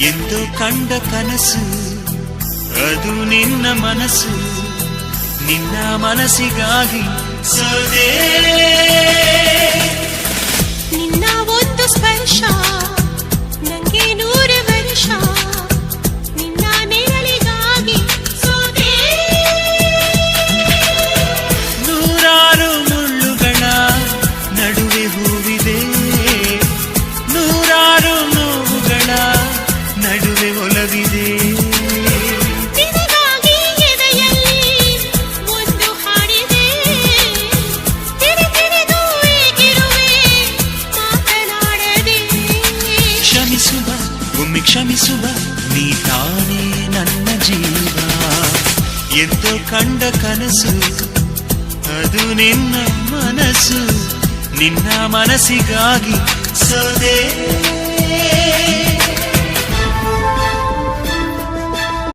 ಎಂದೋ ಕಂಡ ಕನಸು ಅದು ನಿನ್ನ ಮನಸ್ಸು, ನಿನ್ನ ಮನಸ್ಸಿಗಾಗಿ ಸೋದೆ. ನಿನ್ನ ಒಂದು ಸ್ಪರ್ಶ ನಂಗೆ 100 ವರ್ಷ, ನಿನ್ನ ನೆರಳಿಗಾಗಿ ಸೋದೆ. ನೂರಾರು ಮುಳ್ಳುಗಳ ನಡುವೆ ಹೂವಿದೆ, ನೂರಾರು ನೋವುಗಳ ನಡುವೆ ಒಲವಿದೆ. ನಿನಗಾಗಿ ಎದೆಯಲ್ಲಿ ಒಂದು ಹಾಡಿದೆ, ತಿರುತಿರುದು ಏಕಿರುವೆ ಮಾತನಾಡದೆ. ಕ್ಷಮಿಸುವ ಒಮ್ಮೆ ಕ್ಷಮಿಸುವ, ನೀ ತಾನೇ ನನ್ನ ಜೀವ. ಎಂದೋ ಕಂಡ ಕನಸು ಅದು ನಿನ್ನ ಮನಸ್ಸು, ನಿನ್ನ ಮನಸ್ಸಿಗಾಗಿ ಸೋದೆ.